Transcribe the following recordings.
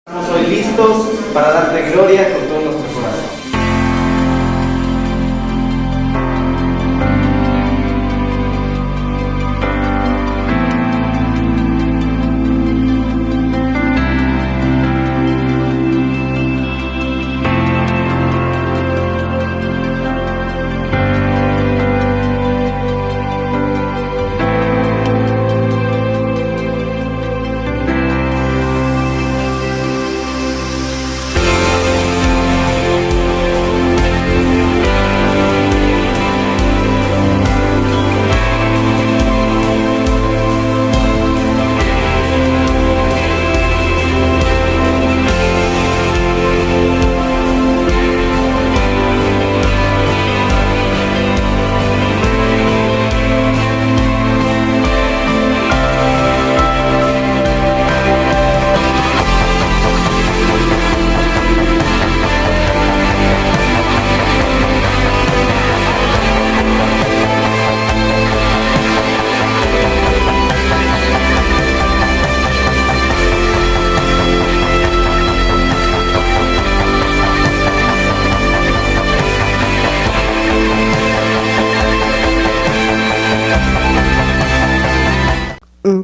Estamos hoy listos para darte gloria con todo nuestro corazón.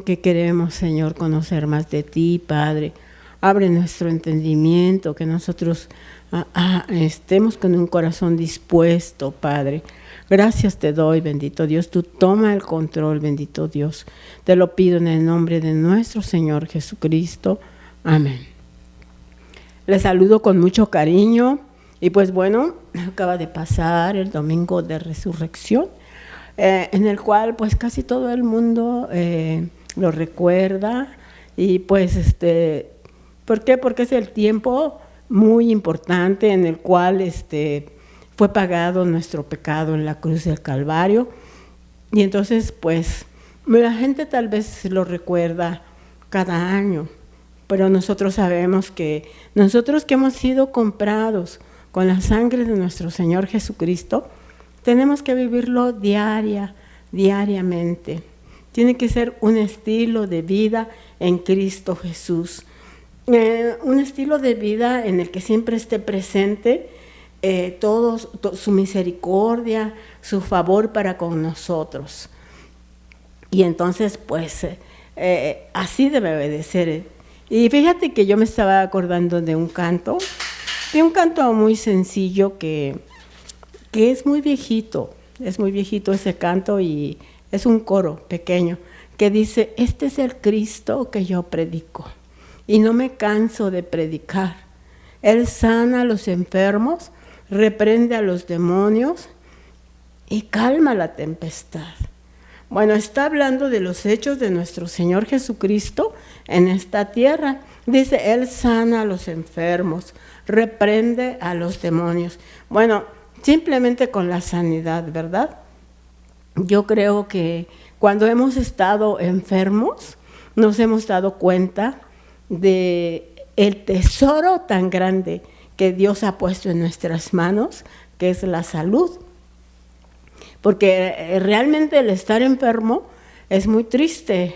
Que queremos, Señor, conocer más de ti, Padre. Abre nuestro entendimiento, que nosotros estemos con un corazón dispuesto, Padre. Gracias te doy, bendito Dios. Tú toma el control, bendito Dios. Te lo pido en el nombre de nuestro Señor Jesucristo. Amén. Les saludo con mucho cariño. Y pues bueno, acaba de pasar el domingo de resurrección, en el cual pues casi todo el mundo lo recuerda. Y pues ¿por qué? Porque es el tiempo muy importante en el cual fue pagado nuestro pecado en la cruz del Calvario. Y entonces pues la gente tal vez lo recuerda cada año, pero nosotros sabemos que nosotros que hemos sido comprados con la sangre de nuestro Señor Jesucristo, tenemos que vivirlo diariamente. Tiene que ser un estilo de vida en Cristo Jesús. Un estilo de vida en el que siempre esté presente su misericordia, su favor para con nosotros. Y entonces, pues, así debe de ser. Y fíjate que yo me estaba acordando de un canto muy sencillo que es muy viejito ese canto, y es un coro pequeño que dice: este es el Cristo que yo predico y no me canso de predicar. Él sana a los enfermos, reprende a los demonios y calma la tempestad. Bueno, está hablando de los hechos de nuestro Señor Jesucristo en esta tierra. Dice, Él sana a los enfermos, reprende a los demonios. Bueno, simplemente con la sanidad, ¿verdad? Yo creo que cuando hemos estado enfermos, nos hemos dado cuenta de el tesoro tan grande que Dios ha puesto en nuestras manos, que es la salud. Porque realmente el estar enfermo es muy triste,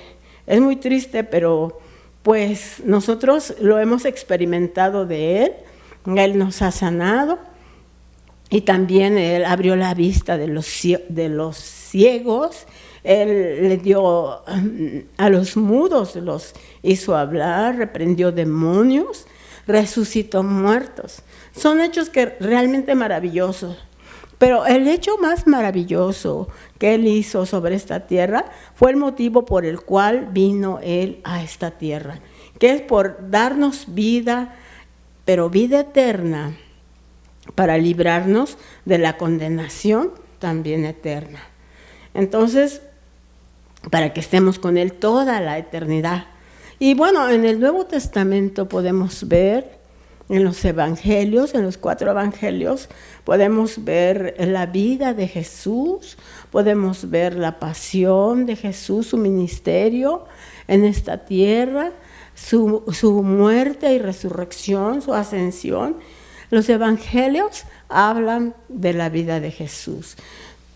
pero pues nosotros lo hemos experimentado de Él. Él nos ha sanado y también Él abrió la vista de los ciegos. Él le dio a los mudos, los hizo hablar, reprendió demonios, resucitó muertos. Son hechos que realmente maravillosos. Pero el hecho más maravilloso que Él hizo sobre esta tierra fue el motivo por el cual vino Él a esta tierra, que es por darnos vida, pero vida eterna, para librarnos de la condenación también eterna. Entonces, para que estemos con Él toda la eternidad. Y bueno, en el Nuevo Testamento podemos ver, en los evangelios, en los 4 evangelios, podemos ver la vida de Jesús, podemos ver la pasión de Jesús, su ministerio en esta tierra, su muerte y resurrección, su ascensión. Los evangelios hablan de la vida de Jesús.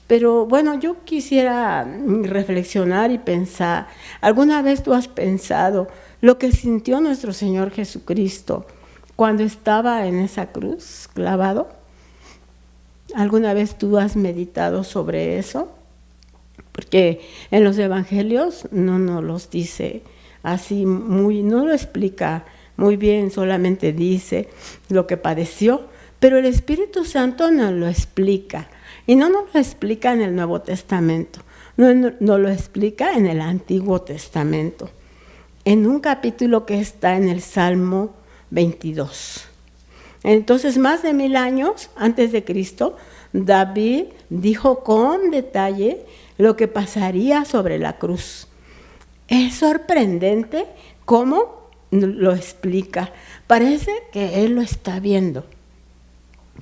Pero bueno, yo quisiera reflexionar y pensar, ¿alguna vez tú has pensado lo que sintió nuestro Señor Jesucristo cuando estaba en esa cruz clavado. ¿Alguna vez tú has meditado sobre eso? Porque en los evangelios no nos los dice así no lo explica muy bien, solamente dice lo que padeció, pero el Espíritu Santo nos lo explica, y no nos lo explica en el Nuevo Testamento, no lo explica en el Antiguo Testamento, en un capítulo que está en el Salmo 22. Entonces, más de 1000 años antes de Cristo, David dijo con detalle lo que pasaría sobre la cruz. Es sorprendente cómo lo explica. Parece que él lo está viendo,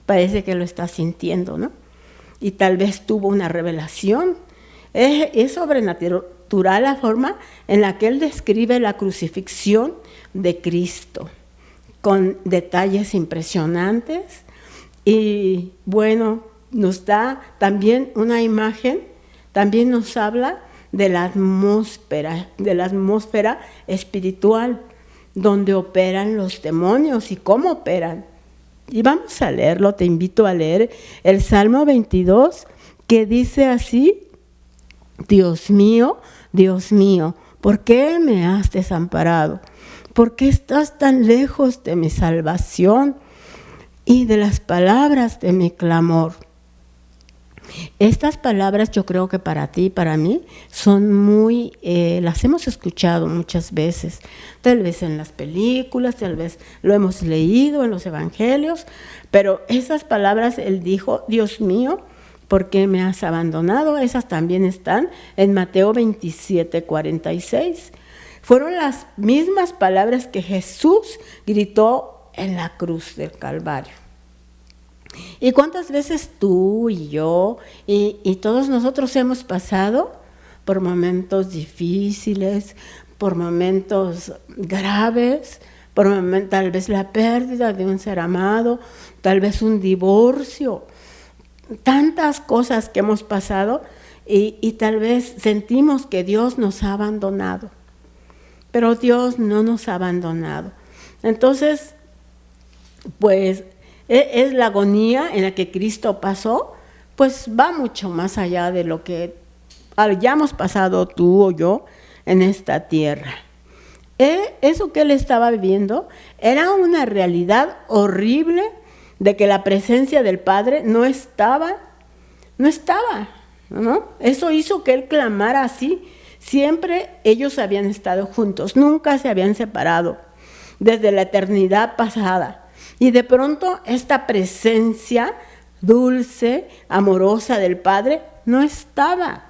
parece que lo está sintiendo, ¿no? Y tal vez tuvo una revelación. Es sobrenatural la forma en la que él describe la crucifixión de Cristo, con detalles impresionantes. Y bueno, nos da también una imagen, también nos habla de la atmósfera espiritual, donde operan los demonios y cómo operan. Y vamos a leerlo, te invito a leer el Salmo 22, que dice así: Dios mío, ¿por qué me has desamparado? ¿Por qué estás tan lejos de mi salvación y de las palabras de mi clamor? Estas palabras, yo creo que para ti y para mí son las hemos escuchado muchas veces, tal vez en las películas, tal vez lo hemos leído en los evangelios, pero esas palabras él dijo: Dios mío, ¿por qué me has abandonado? Esas también están en Mateo 27:46. Fueron las mismas palabras que Jesús gritó en la cruz del Calvario. ¿Y cuántas veces tú y yo y todos nosotros hemos pasado por momentos difíciles, por momentos graves, por tal vez la pérdida de un ser amado, tal vez un divorcio, tantas cosas que hemos pasado y tal vez sentimos que Dios nos ha abandonado, pero Dios no nos ha abandonado. Entonces, pues es la agonía en la que Cristo pasó, pues va mucho más allá de lo que hayamos pasado tú o yo en esta tierra. Eso que él estaba viviendo era una realidad horrible de que la presencia del Padre no estaba, ¿no? Eso hizo que él clamara así. Siempre ellos habían estado juntos, nunca se habían separado desde la eternidad pasada. Y de pronto esta presencia dulce, amorosa del Padre no estaba.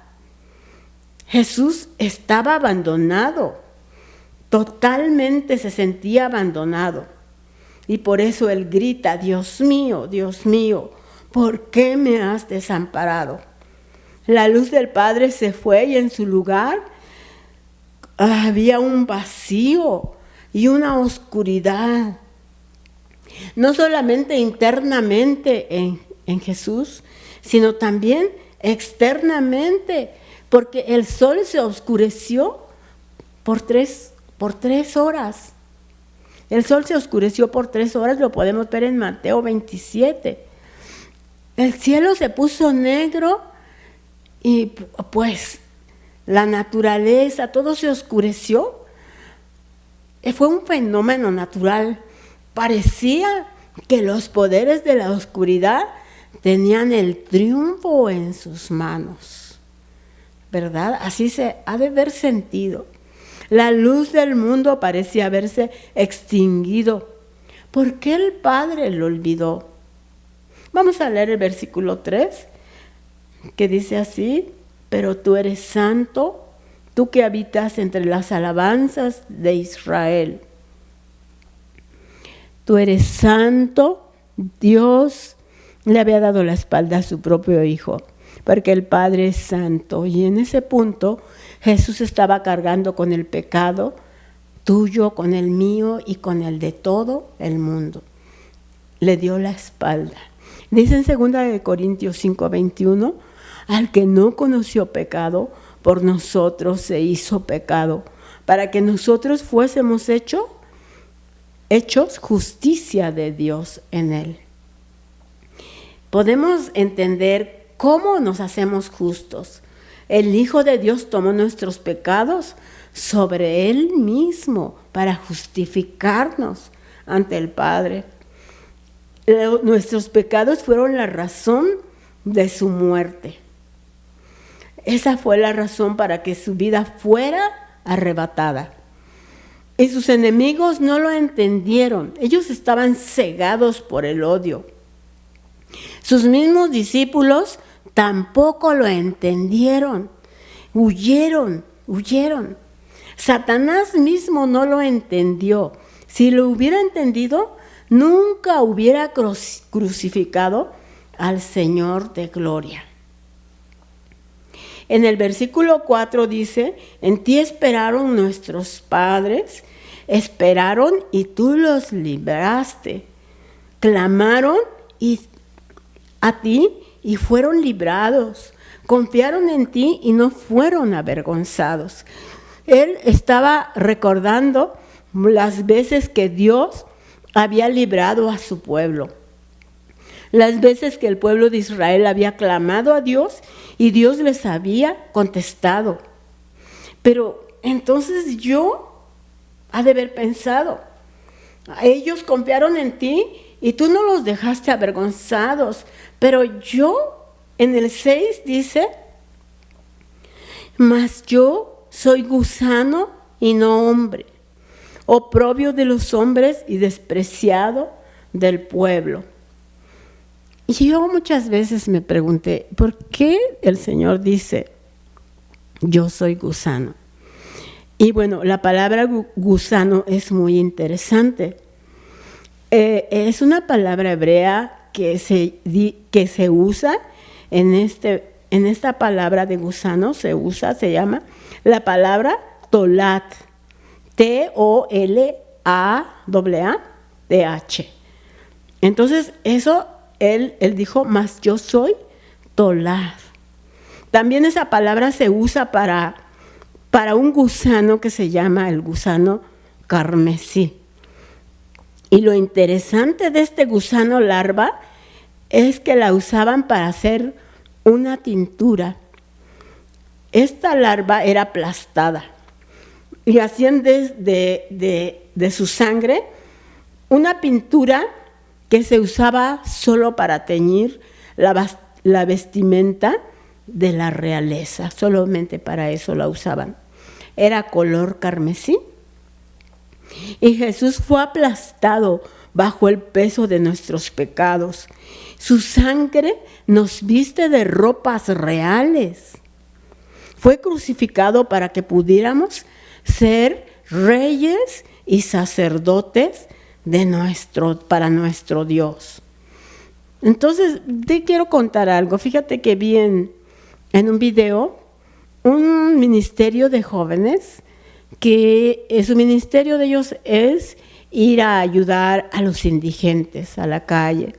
Jesús estaba abandonado, totalmente se sentía abandonado. Y por eso él grita: Dios mío, ¿por qué me has desamparado? La luz del Padre se fue y en su lugar había un vacío y una oscuridad. No solamente internamente en Jesús, sino también externamente, porque el sol se oscureció por tres horas. El sol se oscureció por 3 horas, lo podemos ver en Mateo 27. El cielo se puso negro y pues la naturaleza, todo se oscureció. Fue un fenómeno natural. Parecía que los poderes de la oscuridad tenían el triunfo en sus manos, ¿verdad? Así se ha de haber sentido. La luz del mundo parecía haberse extinguido. ¿Por qué el Padre lo olvidó? Vamos a leer el versículo 3, que dice así: pero tú eres santo, tú que habitas entre las alabanzas de Israel. Tú eres santo. Dios le había dado la espalda a su propio Hijo, porque el Padre es santo. Y en ese punto Jesús estaba cargando con el pecado tuyo, con el mío y con el de todo el mundo. Le dio la espalda. Dice en 2 Corintios 5:21, al que no conoció pecado, por nosotros se hizo pecado, para que nosotros fuésemos hechos justicia de Dios en Él. Podemos entender cómo nos hacemos justos. El Hijo de Dios tomó nuestros pecados sobre Él mismo para justificarnos ante el Padre. Nuestros pecados fueron la razón de su muerte. Esa fue la razón para que su vida fuera arrebatada. Y sus enemigos no lo entendieron. Ellos estaban cegados por el odio. Sus mismos discípulos tampoco lo entendieron. Huyeron. Satanás mismo no lo entendió. Si lo hubiera entendido, nunca hubiera crucificado al Señor de gloria. En el versículo 4 dice: en ti esperaron nuestros padres, esperaron y tú los libraste. Clamaron a ti y fueron librados. Confiaron en ti y no fueron avergonzados. Él estaba recordando las veces que Dios había librado a su pueblo. Las veces que el pueblo de Israel había clamado a Dios y Dios les había contestado. Pero entonces yo ha de haber pensado, ellos confiaron en ti y tú no los dejaste avergonzados. Pero yo, en el 6 dice, mas yo soy gusano y no hombre, oprobio de los hombres y despreciado del pueblo. Y yo muchas veces me pregunté, ¿por qué el Señor dice, yo soy gusano? Y bueno, la palabra gusano es muy interesante. Es una palabra hebrea que se usa en esta palabra de gusano, se llama la palabra tolat, T-O-L-A-A-T-H. Entonces, eso él dijo, mas yo soy tolat. También esa palabra se usa para un gusano que se llama el gusano carmesí. Y lo interesante de este gusano larva es que la usaban para hacer una tintura. Esta larva era aplastada y hacían de su sangre una pintura que se usaba solo para teñir la vestimenta de la realeza. Solamente para eso la usaban. Era color carmesí. Y Jesús fue aplastado bajo el peso de nuestros pecados. Su sangre nos viste de ropas reales. Fue crucificado para que pudiéramos ser reyes y sacerdotes para nuestro Dios. Entonces, te quiero contar algo. Fíjate que vi en un video un ministerio de jóvenes que su ministerio de ellos es ir a ayudar a los indigentes a la calle.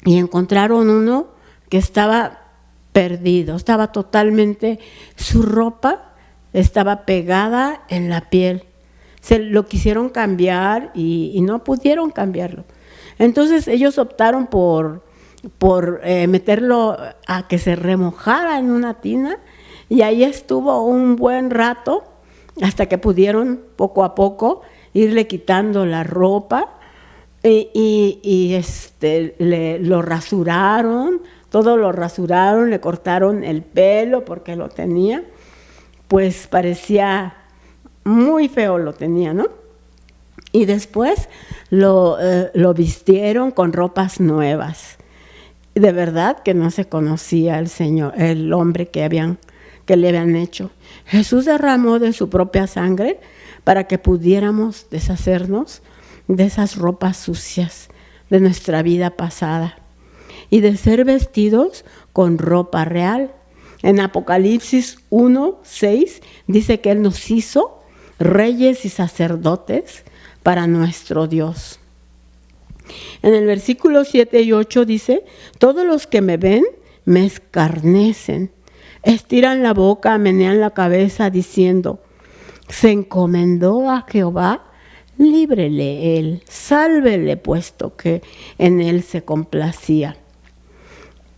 Y encontraron uno que estaba perdido, estaba totalmente, su ropa estaba pegada en la piel. Se lo quisieron cambiar y no pudieron cambiarlo. Entonces ellos optaron por meterlo a que se remojara en una tina y ahí estuvo un buen rato hasta que pudieron poco a poco irle quitando la ropa y lo rasuraron, todo lo rasuraron, le cortaron el pelo porque lo tenía, pues parecía muy feo lo tenía, ¿no? Y después lo vistieron con ropas nuevas. De verdad que no se conocía el hombre que le habían hecho. Jesús derramó de su propia sangre para que pudiéramos deshacernos de esas ropas sucias de nuestra vida pasada y de ser vestidos con ropa real. En Apocalipsis 1:6 dice que Él nos hizo reyes y sacerdotes para nuestro Dios. En el versículo 7 y 8 dice, todos los que me ven me escarnecen, estiran la boca, menean la cabeza diciendo, se encomendó a Jehová, líbrele él, sálvele, puesto que en él se complacía.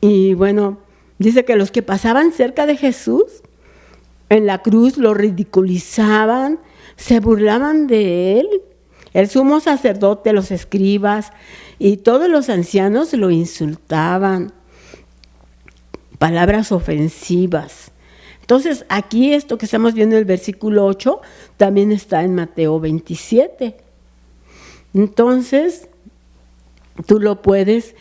Y bueno, dice que los que pasaban cerca de Jesús en la cruz lo ridiculizaban, se burlaban de él. El sumo sacerdote, los escribas y todos los ancianos lo insultaban. Palabras ofensivas. Entonces, aquí esto que estamos viendo en el versículo 8 también está en Mateo 27. Entonces, tú lo puedes,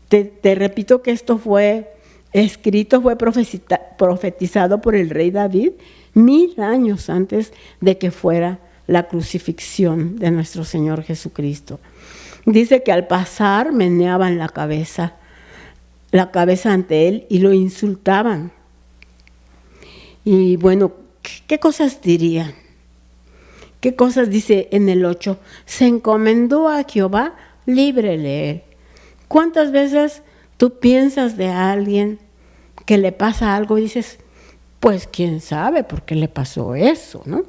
te repito que esto fue escrito, fue profetizado por el rey David 1000 años antes de que fuera la crucifixión de nuestro Señor Jesucristo. Dice que al pasar meneaban la cabeza ante él y lo insultaban. Y bueno, ¿qué cosas dirían? ¿Qué cosas dice en el 8? Se encomendó a Jehová, líbrele él. ¿Cuántas veces tú piensas de alguien que le pasa algo y dices, pues quién sabe por qué le pasó eso, ¿no?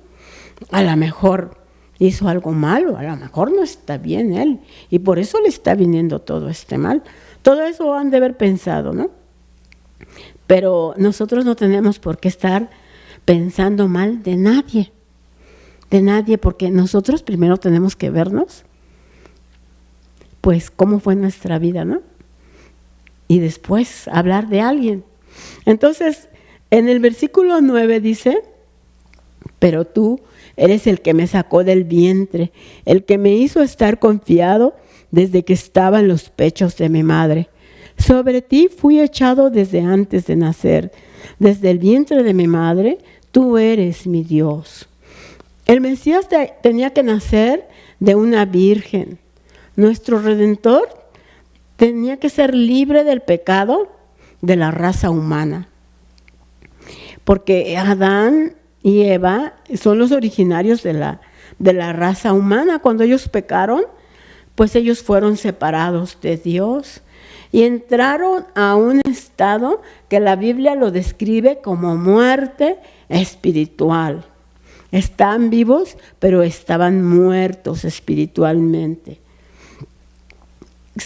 A lo mejor hizo algo malo, a lo mejor no está bien él y por eso le está viniendo todo este mal. Todo eso han de haber pensado, ¿no? Pero nosotros no tenemos por qué estar pensando mal de nadie, porque nosotros primero tenemos que vernos, pues cómo fue nuestra vida, ¿no? Y después hablar de alguien. Entonces, en el versículo 9 dice, pero tú eres el que me sacó del vientre, el que me hizo estar confiado desde que estaba en los pechos de mi madre. Sobre ti fui echado desde antes de nacer, desde el vientre de mi madre, tú eres mi Dios. El Mesías tenía que nacer de una virgen. Nuestro Redentor tenía que ser libre del pecado de la raza humana. Porque Adán y Eva son los originarios de la raza humana. Cuando ellos pecaron, pues ellos fueron separados de Dios y entraron a un estado que la Biblia lo describe como muerte espiritual. Están vivos, pero estaban muertos espiritualmente.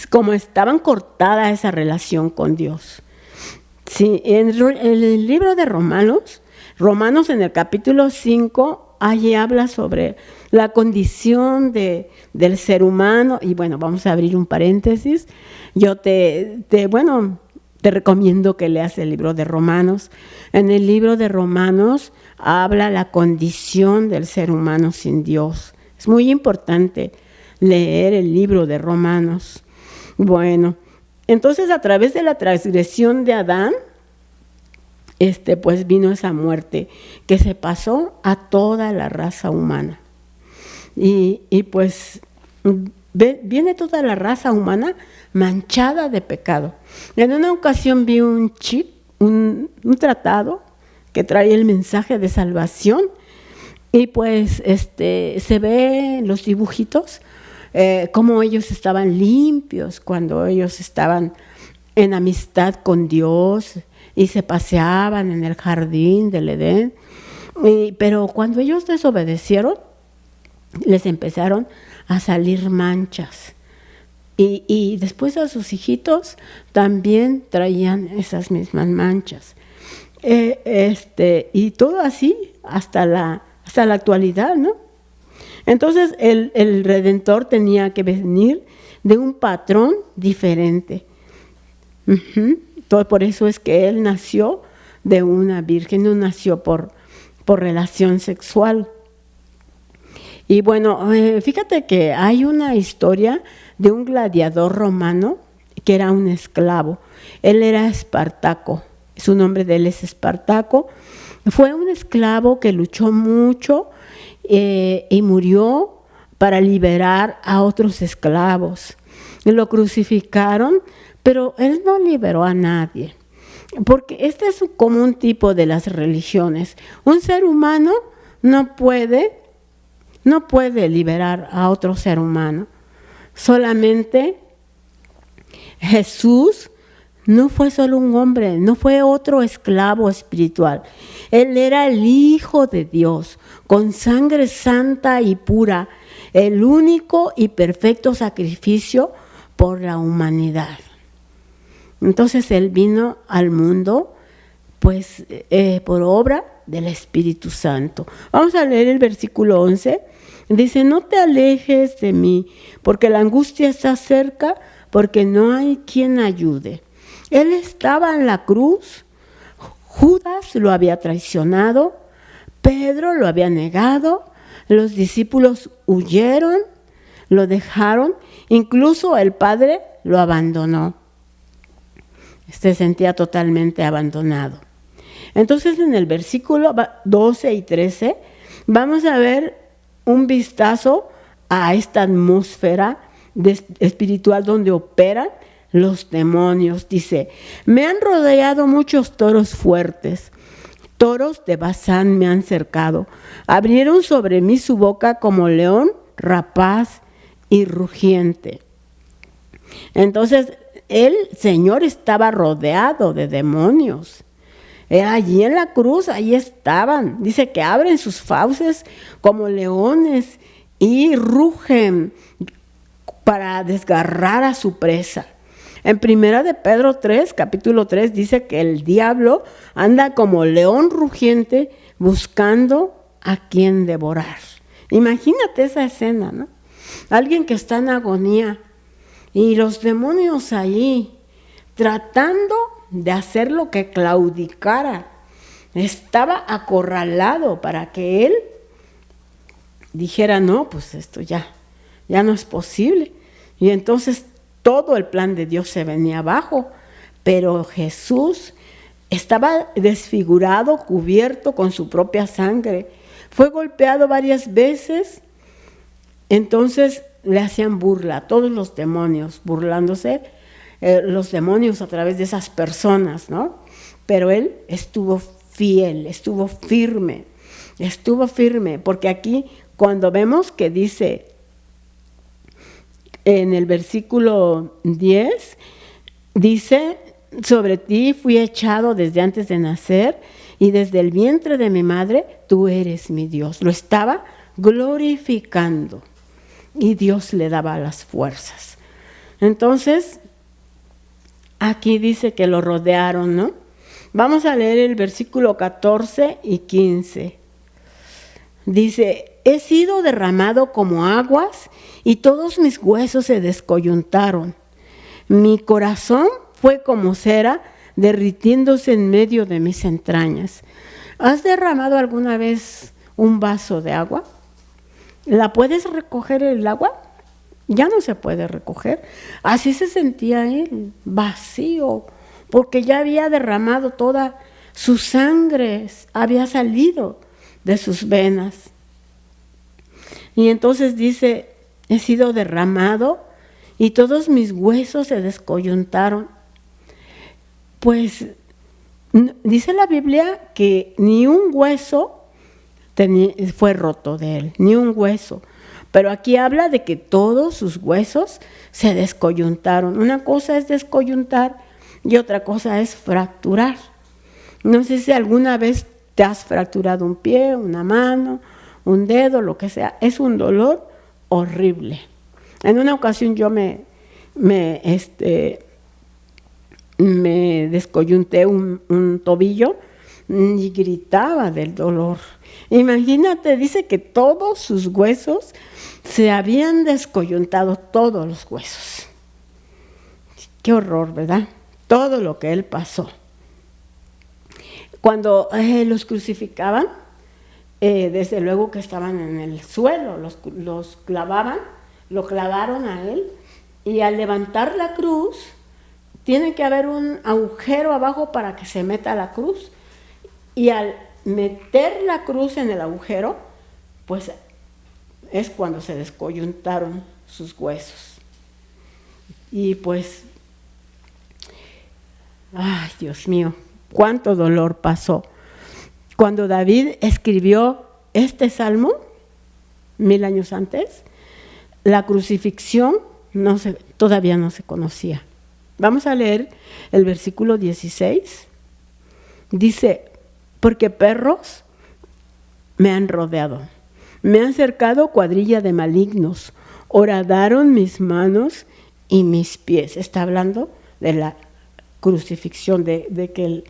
Como estaban cortada esa relación con Dios. Sí, en el libro de Romanos en el capítulo 5, allí habla sobre la condición del ser humano. Y bueno, vamos a abrir un paréntesis. Yo te recomiendo que leas el libro de Romanos. En el libro de Romanos habla la condición del ser humano sin Dios. Es muy importante leer el libro de Romanos. Bueno, entonces a través de la transgresión de Adán, pues vino esa muerte que se pasó a toda la raza humana. Y pues viene toda la raza humana manchada de pecado. En una ocasión vi un tratado que trae el mensaje de salvación y pues se ve los dibujitos, cómo ellos estaban limpios cuando ellos estaban en amistad con Dios y se paseaban en el jardín del Edén. Pero cuando ellos desobedecieron, les empezaron a salir manchas. Y después a sus hijitos también traían esas mismas manchas. Y todo así hasta la actualidad, ¿no? Entonces el Redentor tenía que venir de un patrón diferente. Todo por eso es que él nació de una virgen, no nació por relación sexual. Y bueno, fíjate que hay una historia de un gladiador romano que era un esclavo. Él era Espartaco, su nombre de él es Espartaco. Fue un esclavo que luchó mucho y murió para liberar a otros esclavos. Lo crucificaron, pero él no liberó a nadie. Porque este es como un tipo de las religiones. Un ser humano no puede liberar a otro ser humano. Solamente Jesús no fue solo un hombre, no fue otro esclavo espiritual. Él era el Hijo de Dios, con sangre santa y pura, el único y perfecto sacrificio por la humanidad. Entonces Él vino al mundo pues por obra del Espíritu Santo. Vamos a leer el versículo 11. Dice, no te alejes de mí, porque la angustia está cerca, porque no hay quien ayude. Él estaba en la cruz, Judas lo había traicionado, Pedro lo había negado, los discípulos huyeron, lo dejaron, incluso el Padre lo abandonó. Se sentía totalmente abandonado. Entonces en el versículo 12 y 13 vamos a ver un vistazo a esta atmósfera espiritual donde operan los demonios. Dice, me han rodeado muchos toros fuertes, toros de Basán me han cercado, abrieron sobre mí su boca como león rapaz y rugiente. Entonces el Señor estaba rodeado de demonios. Allí en la cruz, ahí estaban. Dice que abren sus fauces como leones y rugen para desgarrar a su presa. En primera de Pedro 3, capítulo 3, dice que el diablo anda como león rugiente buscando a quien devorar. Imagínate esa escena, ¿no? Alguien que está en agonía y los demonios allí tratando de hacer lo que claudicara. Estaba acorralado para que él dijera, no, pues esto ya no es posible. Y entonces todo el plan de Dios se venía abajo. Pero Jesús estaba desfigurado, cubierto con su propia sangre. Fue golpeado varias veces. Entonces le hacían burla, todos los demonios burlándose. Los demonios a través de esas personas, ¿no? Pero él estuvo fiel, estuvo firme, porque aquí cuando vemos que dice en el versículo 10, dice, sobre ti fui echado desde antes de nacer y desde el vientre de mi madre, tú eres mi Dios. Lo estaba glorificando y Dios le daba las fuerzas. Entonces, aquí dice que lo rodearon, ¿no? Vamos a leer el versículo 14 y 15. Dice, he sido derramado como aguas y todos mis huesos se descoyuntaron. Mi corazón fue como cera derritiéndose en medio de mis entrañas. ¿Has derramado alguna vez un vaso de agua? ¿La puedes recoger el agua? Ya no se puede recoger. Así se sentía él, vacío, porque ya había derramado toda su sangre, había salido de sus venas. Y entonces dice, he sido derramado y todos mis huesos se descoyuntaron. Pues dice la Biblia que ni un hueso fue roto de él, ni un hueso. Pero aquí habla de que todos sus huesos se descoyuntaron. Una cosa es descoyuntar y otra cosa es fracturar. No sé si alguna vez te has fracturado un pie, una mano, un dedo, lo que sea. Es un dolor horrible. En una ocasión yo me descoyunté un tobillo y gritaba del dolor. Imagínate, dice que todos sus huesos se habían descoyuntado, todos los huesos. Qué horror, ¿verdad? Todo lo que él pasó. Cuando los crucificaban, desde luego que estaban en el suelo, los clavaban, lo clavaron a él, y al levantar la cruz, tiene que haber un agujero abajo para que se meta la cruz, y al meter la cruz en el agujero, pues es cuando se descoyuntaron sus huesos. Y pues, ay, Dios mío, cuánto dolor pasó. Cuando David escribió este salmo, 1000 años antes, la crucifixión todavía no se conocía. Vamos a leer el versículo 16. Dice, porque perros me han rodeado. Me han cercado cuadrilla de malignos. Horadaron mis manos y mis pies. Está hablando de la crucifixión, de que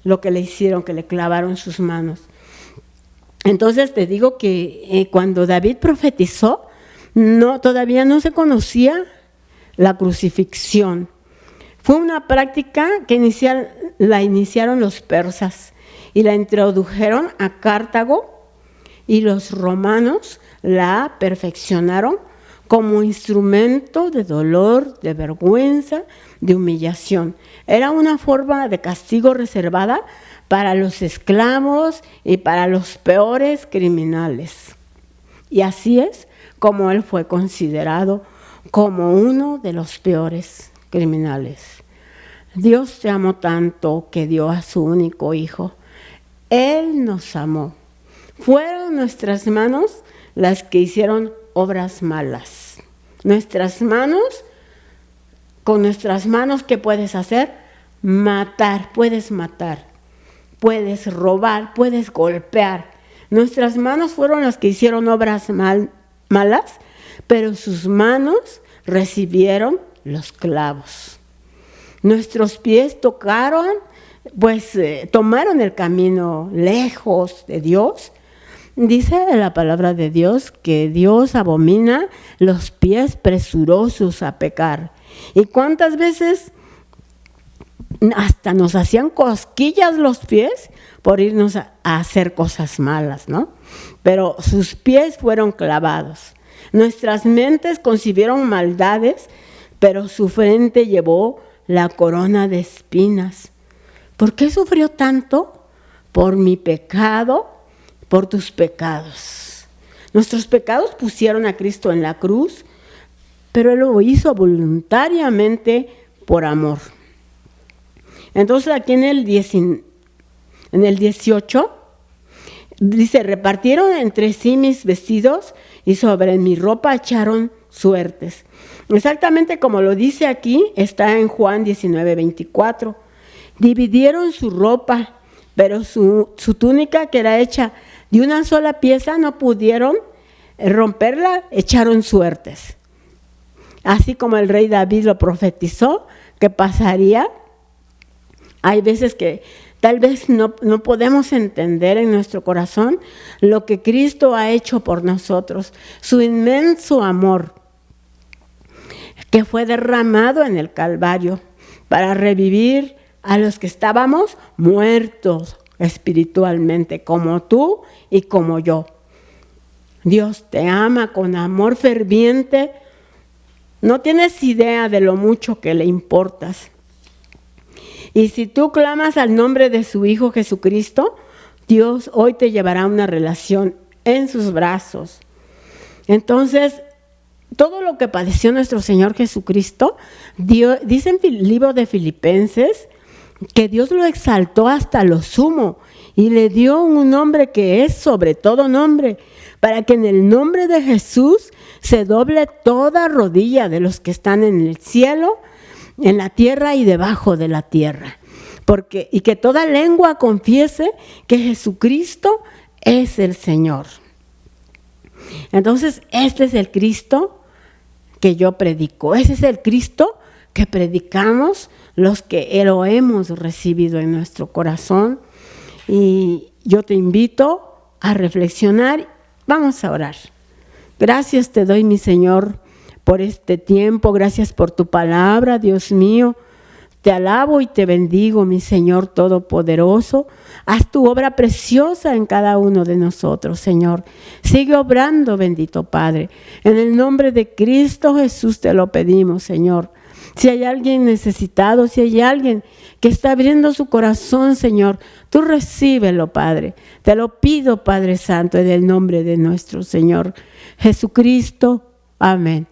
lo que le hicieron, que le clavaron sus manos. Entonces te digo que cuando David profetizó, todavía no se conocía la crucifixión. Fue una práctica que la iniciaron los persas y la introdujeron a Cartago, y los romanos la perfeccionaron como instrumento de dolor, de vergüenza, de humillación. Era una forma de castigo reservada para los esclavos y para los peores criminales. Y así es como él fue considerado como uno de los peores criminales. Dios te amó tanto que dio a su único hijo. Él nos amó. Fueron nuestras manos las que hicieron obras malas. Nuestras manos, con nuestras manos, ¿qué puedes hacer? Matar, puedes robar, puedes golpear. Nuestras manos fueron las que hicieron obras malas, pero sus manos recibieron los clavos. Nuestros pies tomaron el camino lejos de Dios. Dice la palabra de Dios que Dios abomina los pies presurosos a pecar. ¿Y cuántas veces hasta nos hacían cosquillas los pies por irnos a hacer cosas malas, ¿no? Pero sus pies fueron clavados. Nuestras mentes concibieron maldades, pero su frente llevó la corona de espinas. ¿Por qué sufrió tanto? Por mi pecado, por tus pecados. Nuestros pecados pusieron a Cristo en la cruz, pero Él lo hizo voluntariamente por amor. Entonces aquí en el 18 dice, repartieron entre sí mis vestidos y sobre mi ropa echaron suertes. Exactamente como lo dice aquí, está en Juan 19:24. Dividieron su ropa, pero su túnica, que era hecha de una sola pieza, no pudieron romperla, echaron suertes. Así como el rey David lo profetizó, que pasaría. Hay veces que tal vez no podemos entender en nuestro corazón lo que Cristo ha hecho por nosotros, su inmenso amor que fue derramado en el Calvario para revivir a los que estábamos muertos espiritualmente, como tú y como yo. Dios te ama con amor ferviente. No tienes idea de lo mucho que le importas. Y si tú clamas al nombre de su Hijo Jesucristo, Dios hoy te llevará a una relación en sus brazos. Entonces, todo lo que padeció nuestro Señor Jesucristo, dice en el libro de Filipenses, que Dios lo exaltó hasta lo sumo y le dio un nombre que es sobre todo nombre, para que en el nombre de Jesús se doble toda rodilla de los que están en el cielo, en la tierra y debajo de la tierra. Y que toda lengua confiese que Jesucristo es el Señor. Entonces, este es el Cristo que yo predico. Ese es el Cristo que predicamos los que lo hemos recibido en nuestro corazón. Y yo te invito a reflexionar. Vamos a orar. Gracias te doy, mi Señor, por este tiempo. Gracias por tu palabra, Dios mío. Te alabo y te bendigo, mi Señor Todopoderoso. Haz tu obra preciosa en cada uno de nosotros, Señor. Sigue obrando, bendito Padre. En el nombre de Cristo Jesús te lo pedimos, Señor. Si hay alguien necesitado, si hay alguien que está abriendo su corazón, Señor, tú recíbelo, Padre. Te lo pido, Padre Santo, en el nombre de nuestro Señor Jesucristo. Amén.